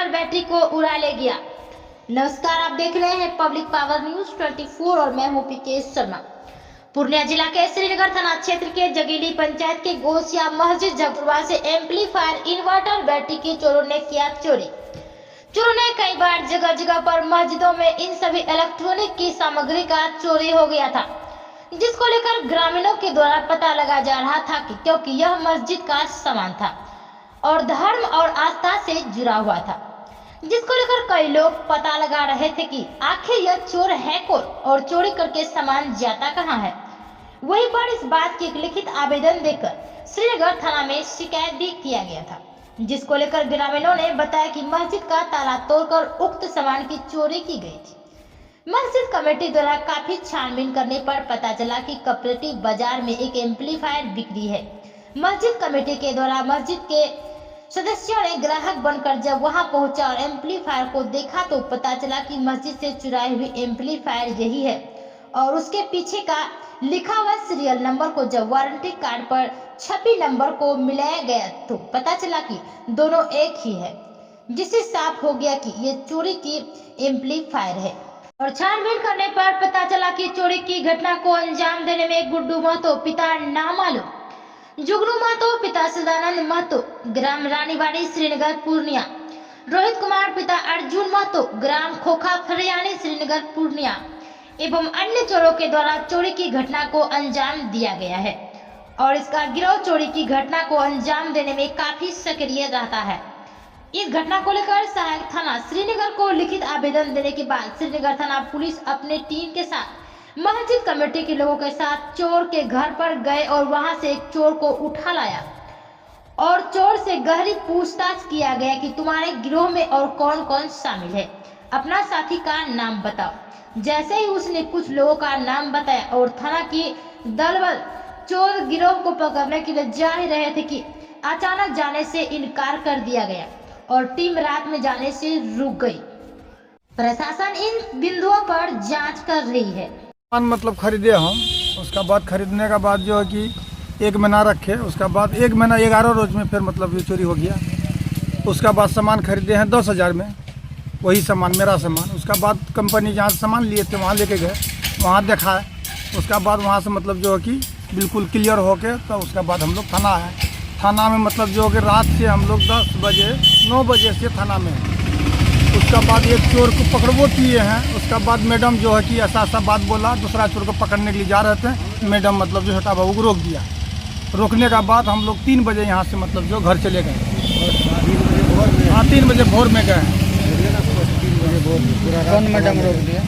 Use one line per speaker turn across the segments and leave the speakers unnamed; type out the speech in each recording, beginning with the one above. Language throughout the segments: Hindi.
इन्वर्टर बैटरी को उड़ा ले गया। नमस्कार, आप देख रहे हैं पब्लिक पावर न्यूज 24 और मैं हूं पीके शर्मा। पूर्णिया जिला के श्रीनगर थाना क्षेत्र के जगीली पंचायत के गोसिया मस्जिद झगड़ुआ से एम्पलीफायर इन्वर्टर बैटरी की चोरों ने किया चोरी। चोरों ने कई बार जगह जगह पर मस्जिदों में इन सभी इलेक्ट्रॉनिक की सामग्री का चोरी हो गया था, जिसको लेकर ग्रामीणों के द्वारा पता लगाया जा रहा था कि क्योंकि यह मस्जिद का सामान था और धर्म और आस्था से जुड़ा हुआ था, जिसको लेकर कई लोग पता लगा रहे थे कि आखिर यह चोर है कौन और चोरी करके सामान जाता कहां है। वहीं पर इस बात की एक लिखित आवेदन देकर श्रीनगर थाना में शिकायत भी किया गया था, जिसको लेकर ग्रामीणों ने बताया कि मस्जिद का ताला तोड़कर उक्त सामान की चोरी की गई थी। मस्जिद कमेटी द्वारा काफी छानबीन करने पर पता चला कि कॉपरेटिव बाजार में एक एम्पलीफायर बिक्री है। मस्जिद कमेटी के द्वारा मस्जिद के सदस्यों ने ग्राहक बनकर जब वहां पहुंचा और एम्पलीफायर को देखा तो पता चला कि मस्जिद से चुराई हुई एम्पलीफायर यही है और उसके पीछे का लिखा हुआ सीरियल नंबर को जब वारंटी कार्ड पर छपी नंबर को मिलाया गया तो पता चला कि दोनों एक ही है, जिससे साफ हो गया कि ये चोरी की एम्पलीफायर है। और छानबीन करने पर पता चला कि चोरी की घटना को अंजाम देने में गुड्डू महतो पिता नामालूम, जुगनू महतो पिता सदानंद महतो ग्राम रानीवाड़ी श्रीनगर पूर्णिया, रोहित कुमार पिता अर्जुन महतो ग्राम खोखा फरियानी श्रीनगर पूर्णिया एवं अन्य चोरों के द्वारा चोरी की घटना को अंजाम दिया गया है और इसका गिरोह चोरी की घटना को अंजाम देने में काफी सक्रिय रहता है। इस घटना को लेकर सहायक थाना श्रीनगर को लिखित आवेदन देने के बाद श्रीनगर थाना पुलिस अपने टीम के साथ मस्जिद कमेटी के लोगों के साथ चोर के घर पर गए और वहां से एक चोर को उठा लाया और चोर से गहरी पूछताछ किया गया कि तुम्हारे गिरोह में और कौन कौन शामिल है, अपना साथी का नाम बताओ। जैसे ही उसने कुछ लोगों का नाम बताया और थाना की दलबल चोर गिरोह को पकड़ने के लिए जा ही रहे थे कि अचानक जाने से इनकार कर दिया गया और टीम रात में जाने से रुक गई। प्रशासन इन बिंदुओं पर जांच कर रही है।
मतलब खरीदे हम, उसका बाद खरीदने का बाद जो है कि 1 महीना रखे, उसका बाद 1 महीना 11 रोज में फिर मतलब ये चोरी हो गया। उसका बाद सामान खरीदे हैं 10,000 में, वही सामान मेरा सामान। उसका बाद कंपनी जहाँ से सामान लिए थे वहाँ लेके गए, वहाँ देखा है। उसका बाद वहाँ से मतलब जो है कि बिल्कुल क्लियर हो के तो उसका बाद हम लोग थाना आए। थाना में मतलब जो कि रात से हम लोग 9 बजे से थाना में। उसका बाद एक चोर को पकड़वो किए हैं। उसका बाद मैडम जो है कि ऐसा बात बोला, दूसरा चोर को पकड़ने के लिए जा रहे थे, मैडम मतलब जो छोटा बाबू को रोक दिया। रोकने का बाद हम लोग 3 बजे यहाँ से मतलब जो घर चले गए। हाँ, 3 बजे भोर में गए।
कौन मैडम रोक दिया?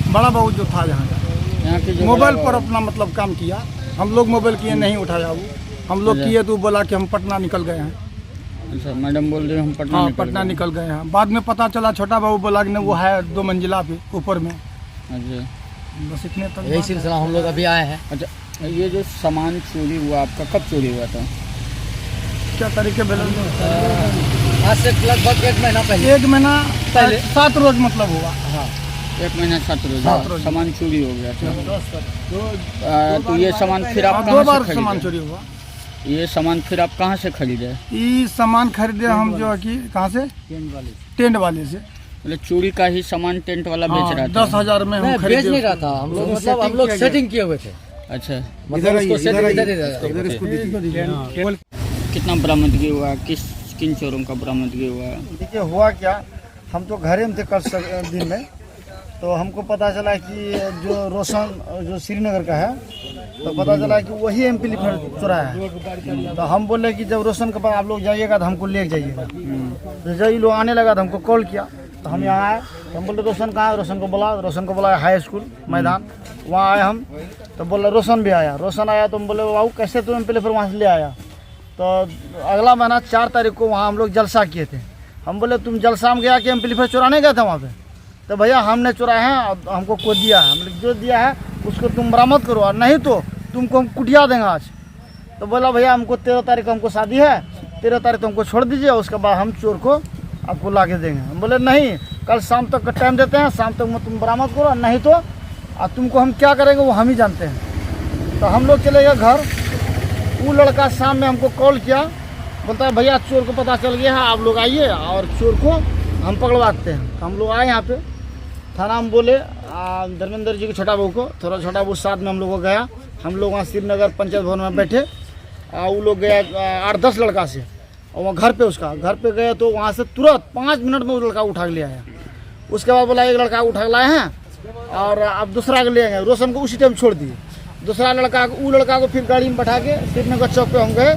बड़ा बाबू जो था यहाँ के मोबाइल पर अपना मतलब काम किया। हम लोग मोबाइल किए नहीं उठाया, वो हम लोग किए तो बोला कि हम पटना निकल गए हैं।
अच्छा, मैडम बोल रहे हम पटना
पटना निकल गए हैं। बाद में पता चला छोटा बाबू बोला कि नहीं वो है 2 मंजिला पे ऊपर में।
अच्छा,
बस इतने तक
यही सिलसिला हम लोग अभी आए हैं।
अच्छा, ये जो सामान चोरी हुआ आपका कब चोरी हुआ था?
क्या तरीके
आज से लगभग 1 महीना पहले।
1 महीना पहले 7 रोज मतलब हुआ।
हाँ,
1 महीना 7 रोज सामान चोरी हो गया था। तो ये सामान फिर आप
2 बार सामान चोरी हुआ।
ये सामान फिर आप कहाँ से खरीदे?
ये सामान खरीदे हम जो है कि कहाँ से? टेंट वाले से।
मतलब चोरी का ही सामान टेंट वाला बेच रहा था?
10,000 में हम
बेच नहीं रहा था। हम लोग मतलब हम लोग सेटिंग किए हुए थे।
अच्छा, कितना बरामदगी हुआ? किन चोरों का बरामदगी हुआ?
देखिए हुआ क्या, हम तो घरे में थे कल दिन में, तो हमको पता चला कि जो रोशन जो श्रीनगर का है, तो पता चला कि वही एम्पलीफायर चुराया है। तो हम बोले कि जब रोशन के पास आप लोग जाइएगा तो हमको ले जाइएगा। तो जब ये लोग आने लगा तो हमको कॉल किया, तो हम यहाँ आए। तो हम बोले रोशन कहाँ है? रोशन को बोला हाई स्कूल मैदान, वहाँ आए हम। तो बोला रोशन भी आया। रोशन आया तो हम बोले बाबू कैसे तुम एम्पलीफायर वहाँ से ले आया? तो अगला महीना 4 तारीख को वहाँ हम लोग जलसा किए थे। हम बोले तुम जलसा में गया कि एम्पलीफायर चुराने गया था वहाँ पे? तो भैया हमने चुराए हैं, हमको को दिया है, हम जो दिया है उसको तुम बरामद करो, और नहीं तो तुमको हम कुटिया देंगे आज। तो बोला भैया हमको 13 तारीख को हमको शादी है, 13 तारीख को हमको छोड़ दीजिए, उसके बाद हम चोर को आपको ला के देंगे। हम बोले नहीं, कल शाम तक का टाइम देते हैं, शाम तक में तुम बरामद करो, नहीं तो तुमको हम क्या करेंगे वो हम ही जानते हैं। तो हम लोग चले गए घर। वो लड़का शाम में हमको कॉल किया, बोलता है भैया चोर को पता चल गया है, आप लोग आइए और चोर को हम पकड़वाते हैं। तो हम लोग आए यहाँ पे थाना में, बोले धर्मेंद्र जी के छोटा बहू को, थोड़ा छोटा बहू साथ में हम लोग को गया। हम लोग वहाँ श्रीनगर पंचायत भवन में बैठे, वो लोग गया 8-10 लड़का से, और वहाँ घर पे गए तो वहाँ से तुरंत 5 मिनट में वो लड़का उठा के ले आया। उसके बाद बोला एक लड़का उठा के लाए हैं और अब दूसरा को ले आए। रोशन को उसी टाइम छोड़ दिए। दूसरा लड़का को फिर गाड़ी में बैठा के श्रीनगर चौक पे हम गए।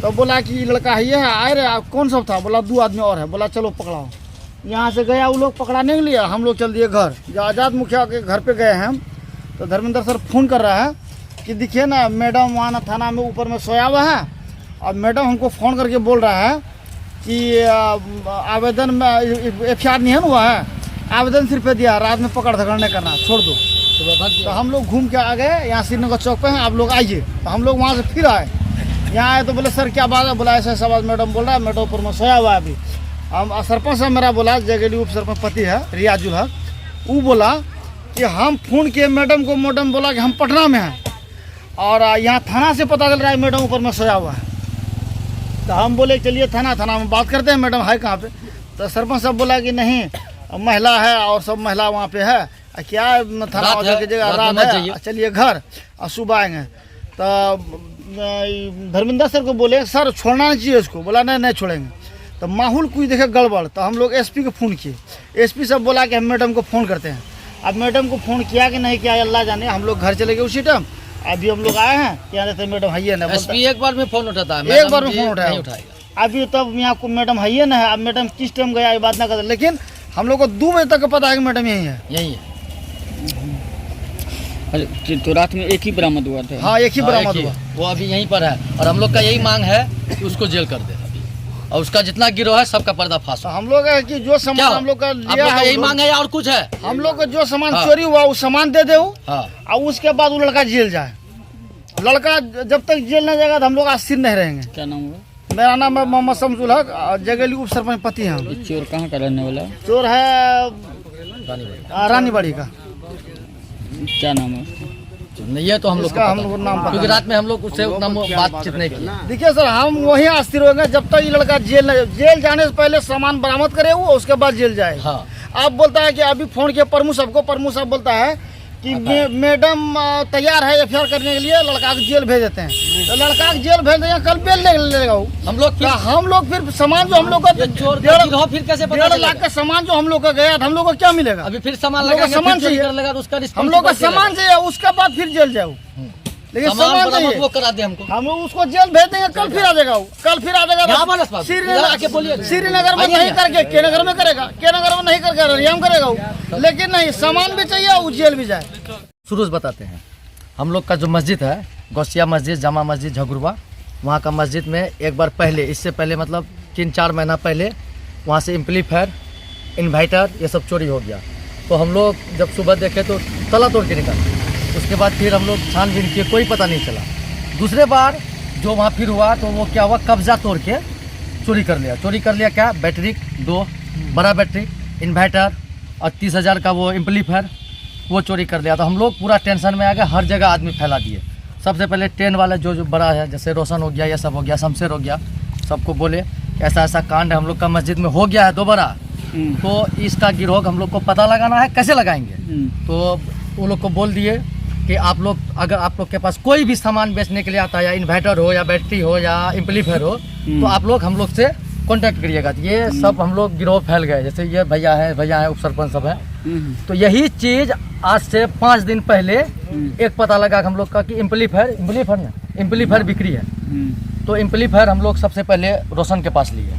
तो बोला कि लड़का ये है, आए रहे कौन सब था? बोला 2 आदमी और है। बोला चलो पकड़ाओ। यहाँ से गया वो लोग पकड़ाने के लिए, हम लोग चल दिए घर। जो आज़ाद मुखिया के घर पे गए हैं हम, तो धर्मेंद्र सर फ़ोन कर रहा है कि देखिए ना मैडम वहाँ थाना में ऊपर में सोया हुआ है, और मैडम हमको फ़ोन करके बोल रहा है कि आवेदन में FIR नहीं है हुआ है, आवेदन सिर्फ दिया, रात में पकड़ धकड़ नहीं करना, छोड़ दो। तो हम लोग घूम के आ गए, यहाँ श्रीनगर चौक पे हैं, आप लोग आइए। तो हम लोग वहाँ से फिर आए, यहाँ आए तो बोले सर क्या बात है? बोला ऐसा ऐसा बात मैडम बोल रहा है, मैडम ऊपर में सोया हुआ है अभी। हम सरपंच साहब मेरा बोला, जगेली उप सरपंच पति है रियाजुल हक, वो बोला कि हम फ़ोन किए मैडम को, मैडम बोला कि हम पटना में हैं और यहाँ थाना से पता चल रहा है मैडम ऊपर में सोया हुआ है। तो हम बोले चलिए थाना में बात करते हैं, मैडम है कहाँ पे? तो सरपंच साहब बोला कि नहीं महिला है और सब महिला वहाँ पे है, क्या थाना की जगह रात है, चलिए घर और सुबह आएंगे। तो धर्मेंद्र सर को बोले सर छोड़ना नहीं चाहिए उसको। बोला नहीं छोड़ेंगे। तो माहौल कुछ देखे गड़बड़, तो हम लोग SP को फ़ोन किए। SP साहब बोला कि हम मैडम को फ़ोन करते हैं। अब मैडम को फ़ोन किया कि नहीं किया अल्लाह जाने। हम लोग घर चले गए उसी टाइम। अभी हम लोग आए हैं, क्या रहते मैडम है ये ना,
SP एक बार में फ़ोन उठाता है,
एक बार में फ़ोन उठाया अभी तब यहाँ को मैडम है ये ना है। अब मैडम किस टाइम गया ये बात ना करते, लेकिन हम लोग को 2 बजे तक पता है कि मैडम यही है।
तो रात में एक ही बरामद हुआ था?
हाँ एक ही बरामद हुआ,
वो अभी यहीं पर है। और हम लोग का यही मांग है कि उसको जेल कर दे अभी, और उसका जितना गिरोह है सबका पर्दाफाश हो।
हम लोग है कि जो सामान हम लोग का लिया है,
यही मांग है और कुछ है?
हम लोग को जो सामान चोरी हुआ वो सामान दे दो, और उसके बाद वो लड़का जेल जाए। लड़का जब तक जेल नहीं जाएगा तो हम लोग अस्थिर नहीं रहेंगे।
क्या नाम हुआ?
मेरा नाम है मोहम्मद शमसुल हक, जगेली उप सरपंच पति हैं।
चोर कहाँ का रहने वाला?
चोर है रानीबाड़ी का।
क्या नाम है?
नहीं है तो हम लोग
का हम लोग नाम,
क्योंकि रात में हम लोग उससे उतना बातचीत नहीं की।
देखिए सर हम वहीं अस्थिर होंगे जब तक ये लड़का जेल जाने से पहले सामान बरामद करे वो, उसके बाद जेल जाए।
हाँ।
आप बोलता है कि अभी फोन किया प्रमुख साहब को, प्रमुख साहब बोलता है कि मैडम तैयार है FIR करने के लिए, लड़का को जेल भेज देते हैं। तो लड़का को जेल भेज देंगे, कल बेल लेगा वो। हम लोग फिर सामान जो हम लोग का 1.5 लाख का सामान जो हम लोग का गया, हम लोग को क्या मिलेगा?
अभी फिर सामान
सामान चाहिए, हम लोग का सामान चाहिए, उसके बाद फिर जेल जाओ। लेकिन सामान चाहिए
वो करा दे हमको,
हम लोग उसको जेल भेज देंगे। कल फिर आ जाएगा वो, कल फिर आ जाएगा श्रीनगर में नहीं करके के नगर में करेगा, के नगर में नहीं करके रियाम करेगा वो। लेकिन नहीं सामान भी चाहिए, वो जेल भी जाए।
शुरू से बताते हैं, हम लोग का जो मस्जिद है गौसिया मस्जिद, जामा मस्जिद झगुरवा, वहाँ का मस्जिद में एक बार पहले, इससे पहले मतलब 3-4 महीना पहले वहाँ से एम्पलीफायर, इन्वर्टर ये सब चोरी हो गया। तो हम लोग जब सुबह देखे तो तला तोड़ के निकल, उसके बाद फिर हम लोग छानबीन किए, कोई पता नहीं चला। दूसरे बार जो वहाँ फिर हुआ तो वो क्या हुआ, कब्जा तोड़ के चोरी कर लिया क्या, बैटरी 2 बड़ा बैटरी, इन्वर्टर और 30,000 का वो एम्पलीफायर वो चोरी कर लिया। तो हम लोग पूरा टेंशन में आ गए, हर जगह आदमी फैला दिए। सबसे पहले ट्रेन वाला जो बड़ा है, जैसे रोशन हो गया, ये सब हो गया, शमशेर हो गया, सबको बोले ऐसा ऐसा कांड हम लोग का मस्जिद में हो गया है दोबारा, तो इसका गिरोह हम लोग को पता लगाना है, कैसे लगाएंगे? तो वो लोग को बोल दिए कि आप लोग, अगर आप लोग के पास कोई भी सामान बेचने के लिए आता है, या इन्वर्टर हो या बैटरी हो या एम्पलीफायर हो, तो आप लोग हम लोग से कांटेक्ट करिएगा। ये सब हम लोग गिरोह फैल गए, जैसे ये भैया है उप सरपंच सब है। तो यही चीज़ आज से 5 दिन पहले एक पता लगा हम लोग का कि एम्पलीफायर बिक्री है। तो एम्पलीफायर हम लोग सबसे पहले रोशन के पास लिए,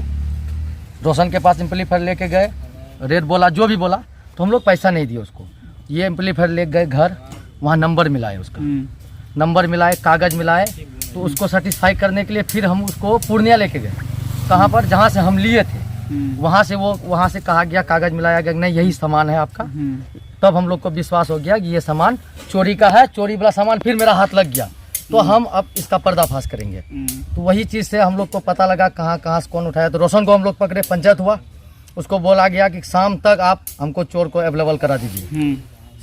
रोशन के पास एम्पलीफायर लेके गए, रेट बोला जो भी बोला, तो हम लोग पैसा नहीं दिए उसको। ये एम्पलीफायर ले गए घर, वहाँ नंबर मिलाए, उसका नंबर मिलाए, कागज़ मिलाए, तो उसको सर्टिफाई करने के लिए फिर हम उसको पूर्णिया लेके गए, कहाँ पर, जहाँ से हम लिए थे, वहाँ से कहा गया, कागज़ मिलाया गया नहीं यही सामान है आपका। तब हम लोग को विश्वास हो गया कि ये सामान चोरी का है, चोरी वाला सामान फिर मेरा हाथ लग गया, तो हम अब इसका पर्दाफाश करेंगे। तो वही चीज़ से हम लोग को पता लगा कहाँ से कौन उठाया। तो रोशन को हम लोग पकड़े, पंचायत हुआ, उसको बोला गया कि शाम तक आप हमको चोर को अवेलेबल करा दीजिए,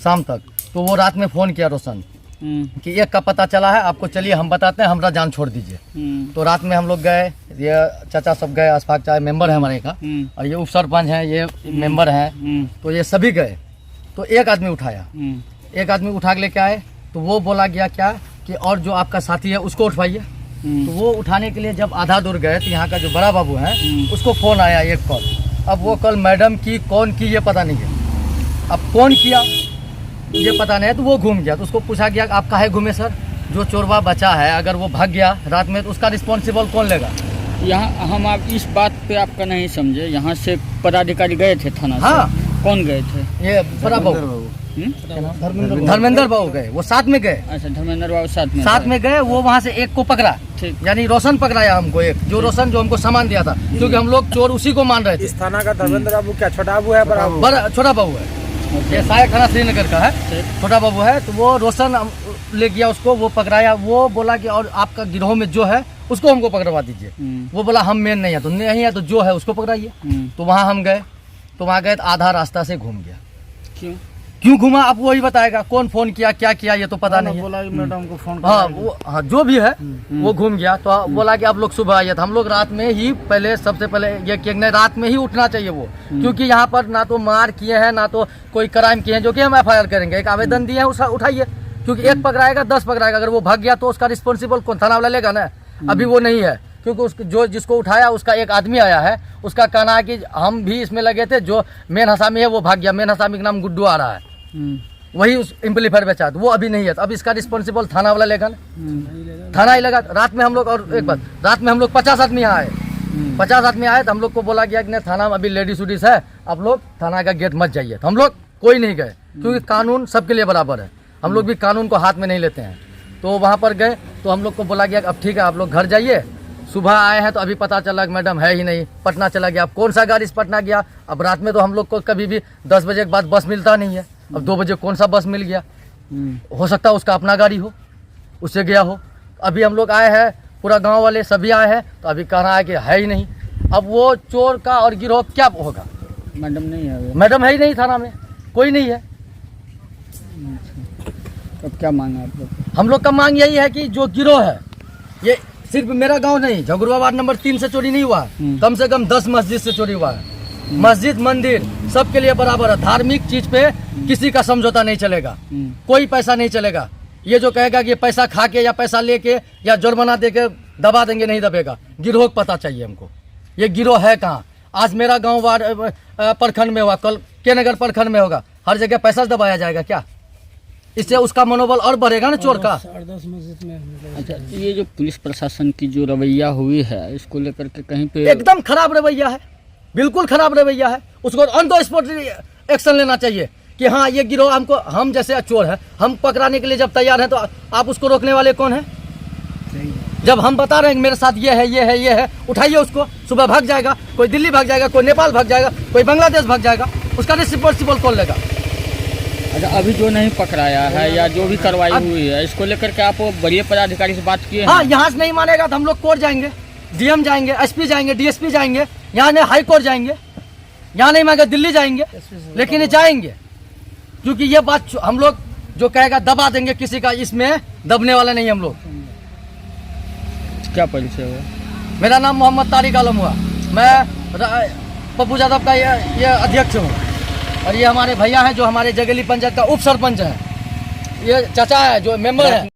शाम तक। तो वो रात में फ़ोन किया रोशन कि एक का पता चला है, आपको चलिए हम बताते हैं, हमारा जान छोड़ दीजिए। तो रात में हम लोग गए, ये चाचा सब गए, अशफाक चाचा मेंबर है हमारे का, और ये उप सरपंच हैं, ये मेंबर हैं, तो ये सभी गए। तो एक आदमी उठाया, एक आदमी उठा के लेके आए, तो वो बोला गया क्या कि और जो आपका साथी है उसको उठवाइए। तो वो उठाने के लिए जब आधा दूर गए तो यहाँ का जो बड़ा बाबू है उसको फ़ोन आया एक कॉल। अब वो कॉल मैडम की कौन की ये पता नहीं है, अब कौन किया ये पता नहीं है। तो वो घूम गया, तो उसको पूछा गया आप काहे घूमे सर, जो चोरवा बचा है अगर वो भाग गया रात में तो उसका रिस्पॉन्सिबल कौन लेगा।
यहाँ हम आप इस बात पे आपका नहीं समझे, यहाँ से पदाधिकारी गए थे थाना से।
हाँ।
कौन गए थे?
ये बड़ा बाबू धर्मेंद्र बाबू गए, वो साथ में गए।
अच्छा, धर्मेंद्र बाबू साथ में
गए, वो वहाँ से एक को पकड़ा,
ठीक।
यानी रोशन पकड़ाया हमको, एक जो रोशन जो हमको सामान दिया था, क्योंकि हम लोग चोर उसी को मान रहे थे।
इस थाना का धर्मेंद्र बाबू क्या छोटा बाबू है बड़ा
छोटा बाबू है, ये सहायक थाना श्रीनगर का है, छोटा बाबू है। तो वो रोशन ले गया उसको, वो पकड़ाया, वो बोला कि और आपका गिरोह में जो है उसको हमको पकड़वा दीजिए। वो बोला हम मेन नहीं है, तो नहीं है तो जो है उसको पकड़ाइए। तो वहाँ हम गए, तो वहाँ गए तो आधा रास्ता से घूम गया। क्यों घूमा आप वही बताएगा, कौन फोन किया क्या किया ये तो पता नहीं है।
बोला मैडम को फोन
हाँ वो हाँ जो भी है वो घूम गया। तो बोला कि आप लोग सुबह आइए, तो हम लोग रात में ही पहले सबसे पहले ये कि नहीं रात में ही उठना चाहिए वो, क्योंकि यहाँ पर ना तो मार किए हैं ना तो कोई क्राइम किए हैं जो कि हम FIR करेंगे। एक आवेदन दिए हैं उसका उठाइए, क्योंकि एक पकड़ाएगा 10 पकड़ाएगा, अगर वो भाग गया तो उसका रिस्पॉन्सिबल कौन, थाना वाला लेगा ना। अभी वो नहीं है, क्योंकि उसको जो जिसको उठाया उसका एक आदमी आया है, उसका कहना है कि हम भी इसमें लगे थे, जो मेन हसामी है वो भाग गया, मेन हसामी का नाम गुड्डू आ रहा है, वही उस एम्पलीफायर बेचा, तो वो अभी नहीं है। तो अब इसका रिस्पॉन्सिबल थाना वाला लेगा ना, थाना ही लगा। रात में हम लोग, और एक बात, रात में हम लोग 50 आदमी यहाँ आए, 50 आदमी आए, तो हम लोग को बोला गया कि नहीं थाना में अभी लेडीज उडीज है, आप लोग थाना का गेट मत जाइए। तो हम लोग कोई नहीं गए, क्योंकि कानून सबके लिए बराबर है, हम लोग भी कानून को हाथ में नहीं लेते हैं। तो वहाँ पर गए, तो हम लोग को बोला गया अब ठीक है आप लोग घर जाइए। सुबह आए हैं तो अभी पता चला कि मैडम है ही नहीं, पटना चला गया। अब कौन सा गाड़ी से पटना गया, अब रात में तो हम लोग को कभी भी 10 बजे के बाद बस मिलता नहीं है, अब 2 बजे कौन सा बस मिल गया, हो सकता है उसका अपना गाड़ी हो, उससे गया हो। अभी हम लोग आए हैं, पूरा गांव वाले सभी आए हैं, तो अभी कह रहा है कि है ही नहीं। अब वो चोर का और गिरोह क्या होगा,
मैडम नहीं है,
मैडम है ही नहीं थाना में, कोई नहीं है।
तो क्या मांग है आप लोग?
हम लोग का मांग यही है कि जो गिरोह है, ये सिर्फ मेरा गांव नहीं, झगुरवा वार्ड नंबर 3 से चोरी नहीं हुआ है, कम से कम 10 मस्जिद से चोरी हुआ है। मस्जिद मंदिर सबके लिए बराबर है, धार्मिक चीज पे किसी का समझौता नहीं चलेगा, कोई पैसा नहीं चलेगा। ये जो कहेगा कि पैसा खा के या पैसा लेके या जुर्माना दे के दबा देंगे, नहीं दबेगा। गिरोह पता चाहिए हमको, ये गिरोह है कहाँ। आज मेरा गांव वार्ड प्रखंड में हुआ, कल के नगर प्रखंड में होगा, हर जगह पैसा दबाया जाएगा क्या? इससे उसका मनोबल और बढ़ेगा ना चोर का।
अच्छा, ये जो पुलिस प्रशासन की जो रवैया हुई है, इसको लेकर के कहीं पे
एकदम खराब रवैया है, बिल्कुल खराब रवैया है। उसको ऑन द स्पॉट एक्शन लेना चाहिए कि हाँ ये गिरोह हमको, हम जैसे चोर है, हम पकड़ाने के लिए जब तैयार हैं तो आप उसको रोकने वाले कौन है? जब हम बता रहे हैं मेरे साथ ये है ये है ये है, उठाइए उसको। सुबह भाग जाएगा, कोई दिल्ली भाग जाएगा, कोई नेपाल भाग जाएगा, कोई बांग्लादेश भाग जाएगा, उसका रिस्पॉन्सिबल कौन लेगा?
अच्छा, अभी जो नहीं पकड़ाया है या जो भी कार्रवाई हुई है, इसको लेकर के आप बड़े पदाधिकारी से बात किए हैं?
हाँ, यहाँ से नहीं मानेगा तो हम लोग कोर्ट जाएंगे, DM जाएंगे, SP जाएंगे, DSP जाएंगे, यहाँ नहीं हाई कोर्ट जाएंगे, यहाँ नहीं मांगे दिल्ली जाएंगे, लेकिन ये जाएंगे, क्योंकि ये बात हम लोग जो कहेगा दबा देंगे, किसी का इसमें दबने वाला नहीं हम लोग।
क्या परिचय हुआ?
मेरा नाम मोहम्मद तारिक आलम हुआ, मैं पप्पू यादव का ये अध्यक्ष हूँ, और ये हमारे भैया हैं जो हमारे जगेली पंचायत का उप सरपंच है, ये चाचा है जो मेंबर है।